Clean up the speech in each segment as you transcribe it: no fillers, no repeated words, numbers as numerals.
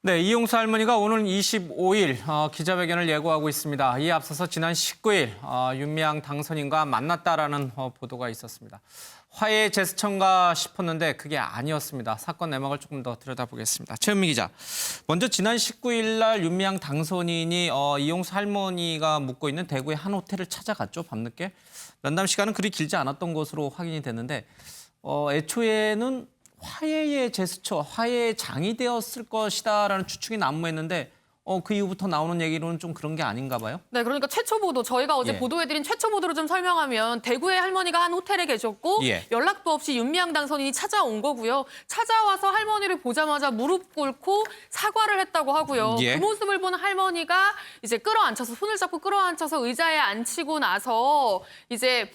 네, 이용수 할머니가 오늘 25일 기자회견을 예고하고 있습니다. 이에 앞서서 지난 19일 윤미향 당선인과 만났다라는 보도가 있었습니다. 화해 제스처인가 싶었는데 그게 아니었습니다. 사건 내막을 조금 더 들여다보겠습니다. 최은미 기자, 먼저 지난 19일 날 윤미향 당선인이 이용수 할머니가 묵고 있는 대구의 한 호텔을 찾아갔죠, 밤늦게. 면담 시간은 그리 길지 않았던 것으로 확인이 됐는데 애초에는 화해의 제스처, 화해의 장이 되었을 것이다라는 추측이 난무했는데 그 이후부터 나오는 얘기로는 좀 그런 게 아닌가 봐요? 네, 그러니까 최초 보도, 저희가 어제 보도해드린 최초 보도를 좀 설명하면 대구의 할머니가 한 호텔에 계셨고 연락도 없이 윤미향 당선인이 찾아온 거고요. 찾아와서 할머니를 보자마자 무릎 꿇고 사과를 했다고 하고요. 그 모습을 본 할머니가 이제 끌어안혀서 손을 잡고 끌어안혀서 의자에 앉히고 나서 이제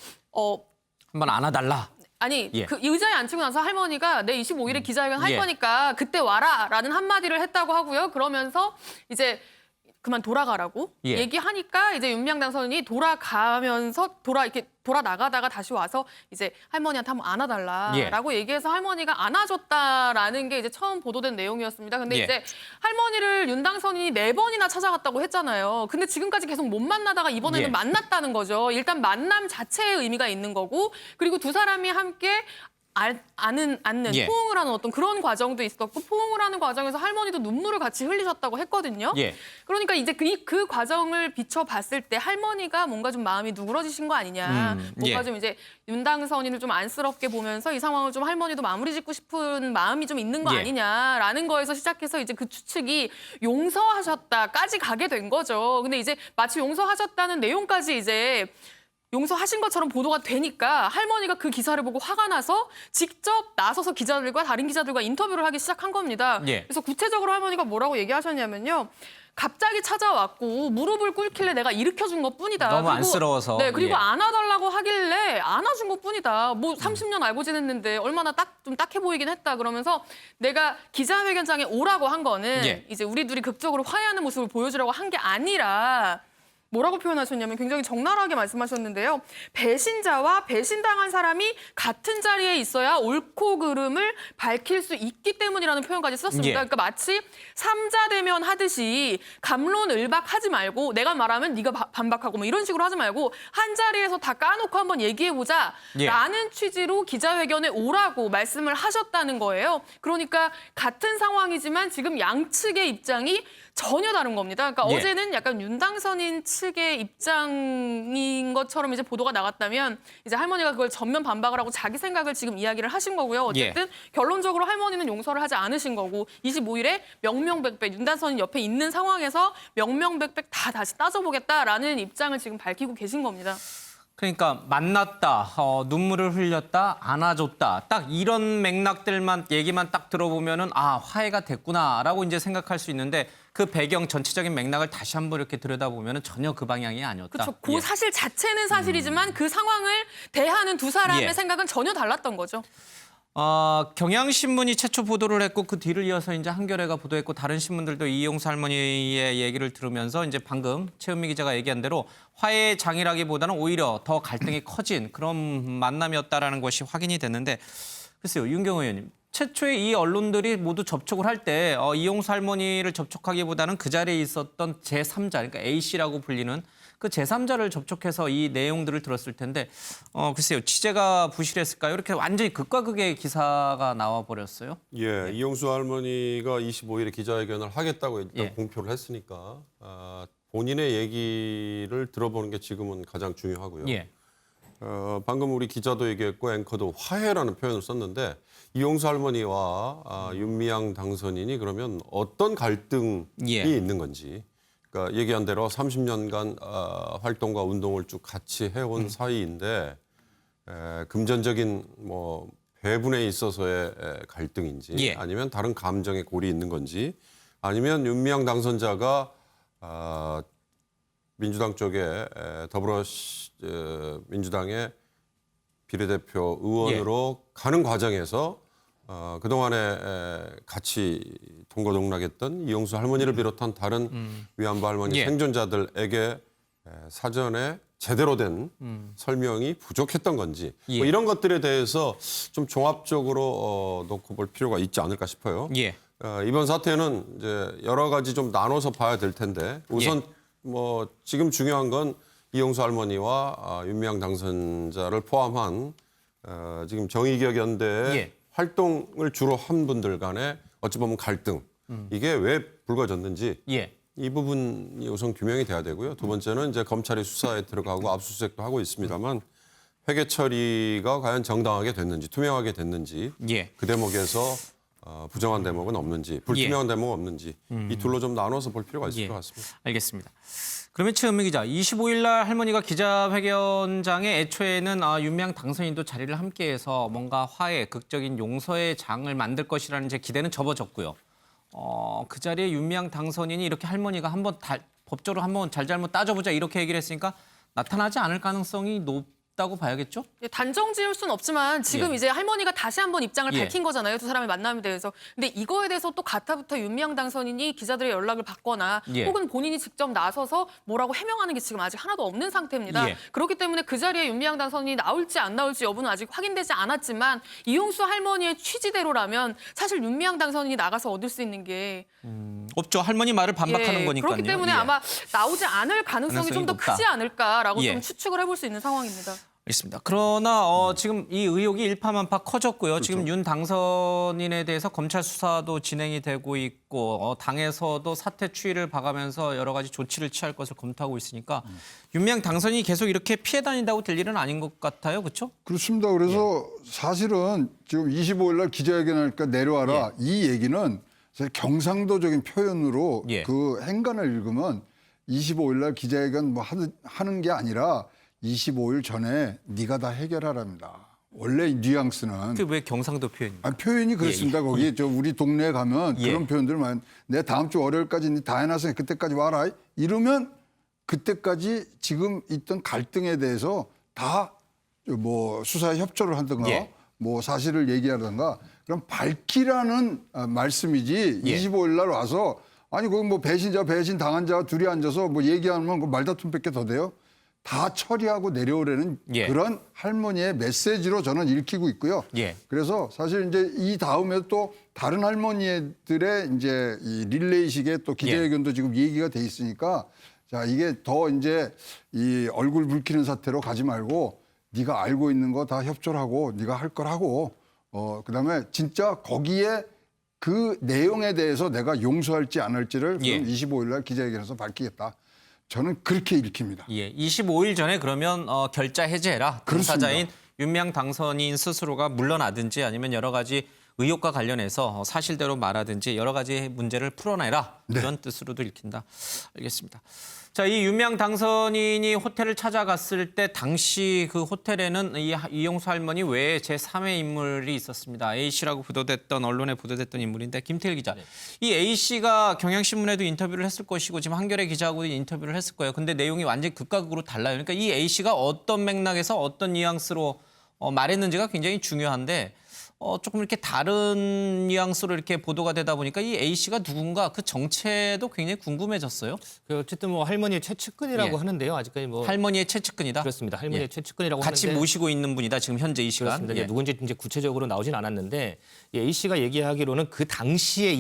한번 안아달라. 아니, 그 의자에 앉히고 나서 할머니가 내 25일에 기자회견 할 거니까 그때 와라라는 한마디를 했다고 하고요. 그러면서 이제 그만 돌아가라고 얘기하니까 이제 윤미향 당선인이 돌아가면서 이렇게 돌아 나가다가 다시 와서 이제 할머니한테 한번 안아달라라고 얘기해서 할머니가 안아줬다라는 게 이제 처음 보도된 내용이었습니다. 근데 이제 할머니를 윤 당선인이 4번이나 찾아갔다고 했잖아요. 근데 지금까지 계속 못 만나다가 이번에는 만났다는 거죠. 일단 만남 자체의 의미가 있는 거고, 그리고 두 사람이 함께 안는 포옹을 하는 어떤 그런 과정도 있었고, 포옹을 하는 과정에서 할머니도 눈물을 같이 흘리셨다고 했거든요. 그러니까 이제 그 과정을 비춰봤을 때 할머니가 뭔가 좀 마음이 누그러지신 거 아니냐. 뭔가 좀 이제 윤 당선인을 좀 안쓰럽게 보면서 이 상황을 좀 할머니도 마무리 짓고 싶은 마음이 좀 있는 거 아니냐라는 거에서 시작해서 이제 그 추측이 용서하셨다까지 가게 된 거죠. 근데 이제 마치 용서하셨다는 내용까지 이제 용서하신 것처럼 보도가 되니까 할머니가 그 기사를 보고 화가 나서 직접 나서서 기자들과 다른 기자들과 인터뷰를 하기 시작한 겁니다. 그래서 구체적으로 할머니가 뭐라고 얘기하셨냐면요. 갑자기 찾아왔고 무릎을 꿇길래 내가 일으켜준 것뿐이다. 너무 그리고, 안쓰러워서. 네, 그리고 안아달라고 하길래 안아준 것뿐이다. 뭐 30년 알고 지냈는데 얼마나 좀 딱해 보이긴 했다. 그러면서 내가 기자회견장에 오라고 한 거는 이제 우리 둘이 극적으로 화해하는 모습을 보여주려고 한 게 아니라, 뭐라고 표현하셨냐면 굉장히 적나라하게 말씀하셨는데요. 배신자와 배신당한 사람이 같은 자리에 있어야 옳고 그름을 밝힐 수 있기 때문이라는 표현까지 썼습니다. 그러니까 마치 삼자 대면 하듯이 갑론을박하지 말고, 내가 말하면 네가 반박하고 뭐 이런 식으로 하지 말고 한 자리에서 다 까놓고 한번 얘기해보자라는 취지로 기자회견에 오라고 말씀을 하셨다는 거예요. 그러니까 같은 상황이지만 지금 양측의 입장이 전혀 다른 겁니다. 그러니까 어제는 약간 윤 당선인 측의 입장인 것처럼 이제 보도가 나갔다면 이제 할머니가 그걸 전면 반박을 하고 자기 생각을 지금 이야기를 하신 거고요. 어쨌든 결론적으로 할머니는 용서를 하지 않으신 거고, 25일에 명명백백 윤 당선인 옆에 있는 상황에서 명명백백 다 다시 따져보겠다라는 입장을 지금 밝히고 계신 겁니다. 그러니까 만났다, 눈물을 흘렸다, 안아줬다. 딱 이런 맥락들만 얘기만 딱 들어보면은 화해가 됐구나라고 이제 생각할 수 있는데, 그 배경 전체적인 맥락을 다시 한번 이렇게 들여다보면은 전혀 그 방향이 아니었다. 그렇죠. 그 사실 자체는 사실이지만 그 상황을 대하는 두 사람의 생각은 전혀 달랐던 거죠. 경향신문이 최초 보도를 했고 그 뒤를 이어서 이제 한겨레가 보도했고 다른 신문들도 이용수 할머니의 얘기를 들으면서 이제 방금 최은미 기자가 얘기한 대로 화해의 장이라기보다는 오히려 더 갈등이 커진 그런 만남이었다라는 것이 확인이 됐는데, 글쎄요, 윤경호 의원님. 최초에 이 언론들이 모두 접촉을 할 때 이용수 할머니를 접촉하기보다는 그 자리에 있었던 제3자, 그러니까 A씨라고 불리는 그 제3자를 접촉해서 이 내용들을 들었을 텐데 글쎄요, 취재가 부실했을까요? 이렇게 완전히 극과 극의 기사가 나와 버렸어요. 이용수 할머니가 25일에 기자회견을 하겠다고 일단 공표를 했으니까 본인의 얘기를 들어보는 게 지금은 가장 중요하고요. 방금 우리 기자도 얘기했고 앵커도 화해라는 표현을 썼는데, 이용수 할머니와 윤미향 당선인이 그러면 어떤 갈등이 있는 건지, 그러니까 얘기한 대로 30년간 활동과 운동을 쭉 같이 해온 사이인데 금전적인 뭐 배분에 있어서의 갈등인지 아니면 다른 감정의 골이 있는 건지, 아니면 윤미향 당선자가 민주당 쪽에 민주당의 비례대표 의원으로 가는 과정에서 그동안에 같이 동거동락했던 이용수 할머니를 비롯한 다른 위안부 할머니 생존자들에게 사전에 제대로 된 설명이 부족했던 건지 뭐 이런 것들에 대해서 좀 종합적으로 놓고 볼 필요가 있지 않을까 싶어요. 이번 사태는 이제 여러 가지 좀 나눠서 봐야 될 텐데 우선 뭐 지금 중요한 건 이용수 할머니와 윤미향 당선자를 포함한 지금 정의기억연대의 활동을 주로 한 분들 간에 어찌 보면 갈등 이게 왜 불거졌는지 이 부분이 우선 규명이 돼야 되고요. 두 번째는 이제 검찰이 수사에 들어가고 압수수색도 하고 있습니다만 회계 처리가 과연 정당하게 됐는지 투명하게 됐는지 그 대목에서 부정한 대목은 없는지 불투명한 대목은 없는지 이 둘로 좀 나눠서 볼 필요가 있을 것 같습니다. 알겠습니다. 그러면 최은미 기자, 25일 날 할머니가 기자회견장에 애초에는 윤미향 당선인도 자리를 함께해서 뭔가 화해, 극적인 용서의 장을 만들 것이라는 제 기대는 접어졌고요. 그 자리에 윤미향 당선인이 이렇게 할머니가 한번 법적으로 한번 잘잘못 따져보자 이렇게 얘기를 했으니까 나타나지 않을 가능성이 높다고 봐야겠죠? 단정 지을 수는 없지만 지금 이제 할머니가 다시 한번 입장을 밝힌 거잖아요. 두 사람의 만남에 대해서. 근데 이거에 대해서 또 가타부터 윤미향 당선인이 기자들의 연락을 받거나 혹은 본인이 직접 나서서 뭐라고 해명하는 게 지금 아직 하나도 없는 상태입니다. 그렇기 때문에 그 자리에 윤미향 당선인이 나올지 안 나올지 여부는 아직 확인되지 않았지만 이용수 할머니의 취지대로라면 사실 윤미향 당선인이 나가서 얻을 수 있는 게 없죠. 할머니 말을 반박하는 거니까요. 그렇기 때문에 아마 나오지 않을 가능성이 좀 더 높다. 크지 않을까라고 좀 추측을 해볼 수 있는 상황입니다. 있습니다. 그러나 지금 이 의혹이 일파만파 커졌고요. 그렇죠. 지금 윤 당선인에 대해서 검찰 수사도 진행이 되고 있고 당에서도 사태 추이를 봐가면서 여러 가지 조치를 취할 것을 검토하고 있으니까 윤미향 당선인이 계속 이렇게 피해 다닌다고 될 일은 아닌 것 같아요. 그렇죠? 그렇습니다. 그래서 사실은 지금 25일 날 기자회견하니까 내려와라 이 얘기는 사실 경상도적인 표현으로 그 행간을 읽으면 25일 날 기자회견 뭐 하는 게 아니라 25일 전에 네가 다 해결하랍니다. 원래 뉘앙스는. 그게 왜 경상도 표현입니까? 표현이 그렇습니다. 거기 저 우리 동네에 가면 그런 표현들 많이. 내 다음 주 월요일까지 네 다 해놨으니 그때까지 와라. 이러면 그때까지 지금 있던 갈등에 대해서 다 뭐 수사에 협조를 하든가 뭐 사실을 얘기하든가 그럼 밝히라는 말씀이지 25일 날 와서 아니 거기 뭐 배신자 배신 당한 자가 둘이 앉아서 뭐 얘기하면 그 말다툼밖에 더 돼요? 다 처리하고 내려오려는 그런 할머니의 메시지로 저는 읽히고 있고요. 그래서 사실 이제 이 다음에 또 다른 할머니들의 이제 이 릴레이식의 또 기자회견도 지금 얘기가 돼 있으니까 자 이게 더 이제 이 얼굴 붉히는 사태로 가지 말고 네가 알고 있는 거 다 협조를 하고 네가 할 걸 하고 그다음에 진짜 거기에 그 내용에 대해서 내가 용서할지 안 할지를 25일 날 기자회견에서 밝히겠다. 저는 그렇게 읽힙니다. 25일 전에 그러면 결자 해제해라. 당사자인 윤미향 당선인 스스로가 물러나든지 아니면 여러 가지 의혹과 관련해서 사실대로 말하든지 여러 가지 문제를 풀어내라. 이런 뜻으로도 읽힌다. 알겠습니다. 자, 이 윤미향 당선인이 호텔을 찾아갔을 때 당시 그 호텔에는 이용수 할머니 외에 제3의 인물이 있었습니다. A씨라고 보도됐던 언론에 보도됐던 인물인데 김태일 기자. 이 A씨가 경향신문에도 인터뷰를 했을 것이고 지금 한겨레 기자하고도 인터뷰를 했을 거예요. 근데 내용이 완전히 극과 극으로 달라요. 그러니까 이 A씨가 어떤 맥락에서 어떤 뉘앙스로 말했는지가 굉장히 중요한데 조금 이렇게 다른 뉘앙스로 이렇게 보도가 되다 보니까 이 A씨가 누군가 그 정체도 굉장히 궁금해졌어요. 어쨌든 뭐 할머니의 최측근이라고 하는데요. 아직까지 뭐 할머니의 최측근이다. 그렇습니다. 할머니의 최측근이라고 같이 하는데 모시고 있는 분이다. 지금 현재 이 시간. 그렇습니다. 누군지 이제 구체적으로 나오진 않았는데 A 씨가 얘기하기로는 그 당시에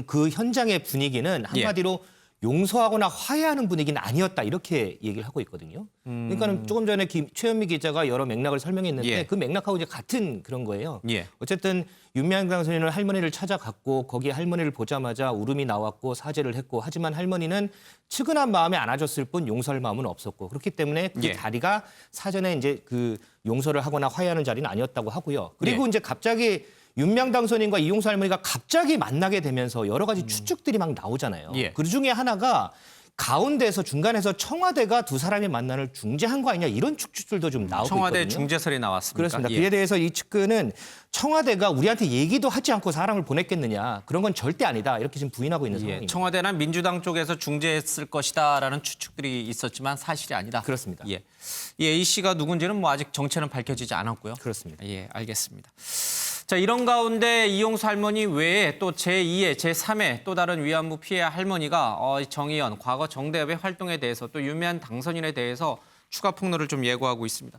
그 현장의 분위기는 한마디로 용서하거나 화해하는 분위기는 아니었다 이렇게 얘기를 하고 있거든요. 그러니까는 조금 전에 최현미 기자가 여러 맥락을 설명했는데 그 맥락하고 이제 같은 그런 거예요. 어쨌든 윤미향 당선인은 할머니를 찾아갔고 거기 할머니를 보자마자 울음이 나왔고 사죄를 했고 하지만 할머니는 측은한 마음에 안아줬을 뿐 용서할 마음은 없었고 그렇기 때문에 그 자리가 사전에 이제 그 용서를 하거나 화해하는 자리는 아니었다고 하고요. 그리고 이제 갑자기 윤미향 당선인과 이용수 할머니가 갑자기 만나게 되면서 여러 가지 추측들이 막 나오잖아요. 그 중에 하나가 가운데서 중간에서 청와대가 두 사람이 만남을 중재한 거 아니냐 이런 추측들도 좀 나오고 청와대 있거든요. 중재설이 나왔습니다. 그렇습니다. 그에 대해서 이 측근은 청와대가 우리한테 얘기도 하지 않고 사람을 보냈겠느냐. 그런 건 절대 아니다. 이렇게 지금 부인하고 있는 상황입니다. 청와대나 민주당 쪽에서 중재했을 것이다라는 추측들이 있었지만 사실이 아니다. 그렇습니다. 이 A씨가 누군지는 뭐 아직 정체는 밝혀지지 않았고요. 그렇습니다. 알겠습니다. 자, 이런 가운데 이용수 할머니 외에 또 제2의, 제3의 또 다른 위안부 피해 할머니가 정의연, 과거 정대협의 활동에 대해서 또 윤미향 당선인에 대해서 추가 폭로를 좀 예고하고 있습니다.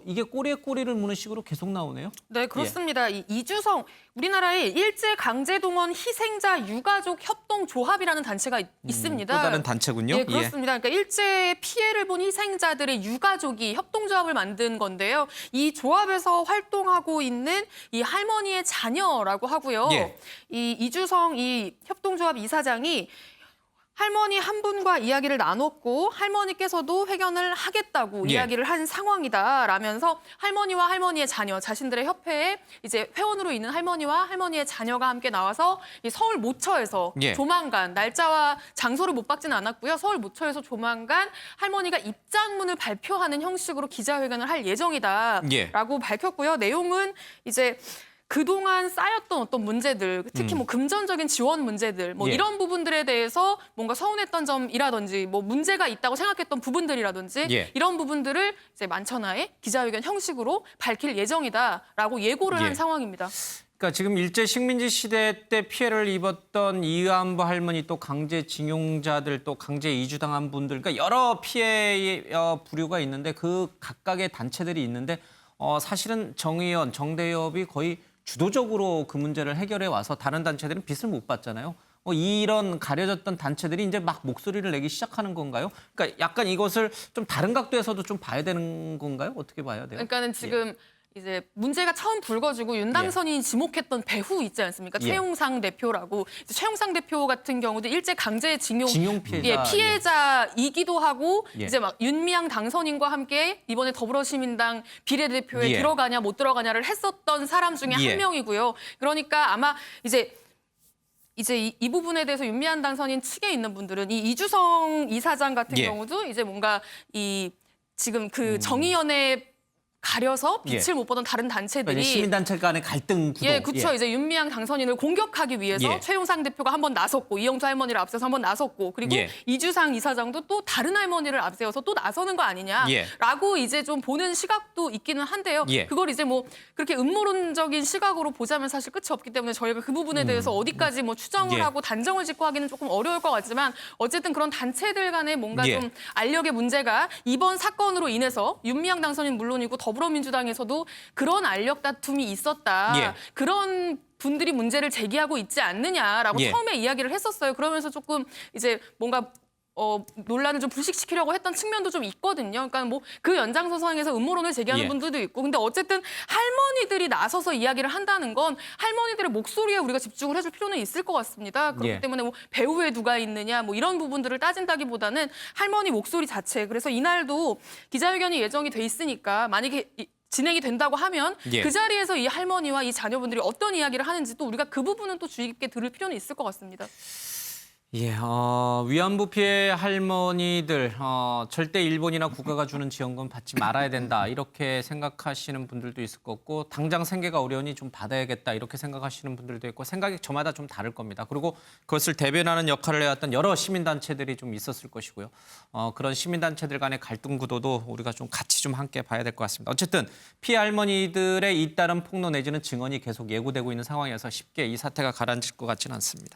이게 꼬리에 꼬리를 무는 식으로 계속 나오네요. 네, 그렇습니다. 이 이주성, 우리나라에 일제강제동원 희생자 유가족 협동조합이라는 단체가 있습니다. 또 다른 단체군요. 예, 그렇습니다. 그러니까 일제 피해를 본 희생자들의 유가족이 협동조합을 만든 건데요. 이 조합에서 활동하고 있는 이 할머니의 자녀라고 하고요. 예. 이 이주성 이 협동조합 이사장이 할머니 한 분과 이야기를 나눴고 할머니께서도 회견을 하겠다고 예. 이야기를 한 상황이다라면서 할머니와 할머니의 자녀, 자신들의 협회에 이제 회원으로 있는 할머니와 할머니의 자녀가 함께 나와서 이 서울 모처에서 예. 조만간 날짜와 장소를 못 박지는 않았고요. 서울 모처에서 조만간 할머니가 입장문을 발표하는 형식으로 기자회견을 할 예정이다라고 예. 밝혔고요. 내용은 이제 그동안 쌓였던 어떤 문제들, 특히 뭐 금전적인 지원 문제들, 뭐 예. 이런 부분들에 대해서 뭔가 서운했던 점이라든지 뭐 문제가 있다고 생각했던 부분들이라든지 예. 이런 부분들을 이제 만천하에 기자회견 형식으로 밝힐 예정이다라고 예고를 예. 한 상황입니다. 그러니까 지금 일제 식민지 시대 때 피해를 입었던 이의안부 할머니 또 강제징용자들 또 강제 이주당한 분들 그러니까 여러 피해의 부류가 있는데 그 각각의 단체들이 있는데 사실은 정의연, 정대협이 거의 주도적으로 그 문제를 해결해 와서 다른 단체들은 빚을 못 받잖아요. 이런 가려졌던 단체들이 이제 막 목소리를 내기 시작하는 건가요? 그러니까 약간 이것을 좀 다른 각도에서도 좀 봐야 되는 건가요? 어떻게 봐야 돼요? 그러니까는 지금 이제 문제가 처음 불거지고 윤당선이 지목했던 배후 있지 않습니까? 예. 최용상 대표라고. 이제 최용상 대표 같은 경우도 일제 강제징용 징용 피해자. 피해자이기도 하고 예. 이제 막 윤미향 당선인과 함께 이번에 더불어시민당 비례대표에 예. 들어가냐 못 들어가냐를 했었던 사람 중에 예. 한 명이고요. 그러니까 아마 이제 이 부분에 대해서 윤미향 당선인 측에 있는 분들은 이 이주성 이사장 같은 예. 경우도 이제 뭔가 이 지금 그 정의연에 가려서 빛을 예. 못 보던 다른 단체들이 그러니까 이제 시민단체 간의 갈등 구도. 예, 그렇죠. 이제 윤미향 당선인을 공격하기 위해서 예. 최용상 대표가 한번 나섰고 이영수 할머니를 앞세워서 한번 나섰고 그리고 예. 이주상 이사장도 또 다른 할머니를 앞세워서 또 나서는 거 아니냐라고 이제 좀 보는 시각도 있기는 한데요. 예. 그걸 이제 뭐 그렇게 음모론적인 시각으로 보자면 사실 끝이 없기 때문에 저희가 그 부분에 대해서 어디까지 뭐 추정을 예. 하고 단정을 짓고 하기는 조금 어려울 것 같지만 어쨌든 그런 단체들 간에 뭔가 예. 좀 알력의 문제가 이번 사건으로 인해서 윤미향 당선인 물론이고 더불어민주당에서도 그런 알력 다툼이 있었다. 예. 그런 분들이 문제를 제기하고 있지 않느냐라고 예. 처음에 이야기를 했었어요. 그러면서 조금 이제 뭔가 논란을 좀 불식시키려고 했던 측면도 좀 있거든요. 그러니까 뭐 그 연장선상에서 음모론을 제기하는 예. 분들도 있고, 근데 어쨌든 할머니들이 나서서 이야기를 한다는 건 할머니들의 목소리에 우리가 집중을 해줄 필요는 있을 것 같습니다. 그렇기 예. 때문에 뭐 배후에 누가 있느냐, 뭐 이런 부분들을 따진다기보다는 할머니 목소리 자체. 그래서 이날도 기자회견이 예정이 돼 있으니까 만약에 진행이 된다고 하면 예. 그 자리에서 이 할머니와 이 자녀분들이 어떤 이야기를 하는지 또 우리가 그 부분은 또 주의 깊게 들을 필요는 있을 것 같습니다. 예, 위안부 피해 할머니들 절대 일본이나 국가가 주는 지원금 받지 말아야 된다 이렇게 생각하시는 분들도 있을 거고 당장 생계가 어려우니 좀 받아야겠다 이렇게 생각하시는 분들도 있고 생각이 저마다 좀 다를 겁니다. 그리고 그것을 대변하는 역할을 해왔던 여러 시민단체들이 좀 있었을 것이고요. 그런 시민단체들 간의 갈등 구도도 우리가 좀 같이 좀 함께 봐야 될 것 같습니다. 어쨌든 피해 할머니들의 잇따른 폭로 내지는 증언이 계속 예고되고 있는 상황이어서 쉽게 이 사태가 가라앉을 것 같지는 않습니다.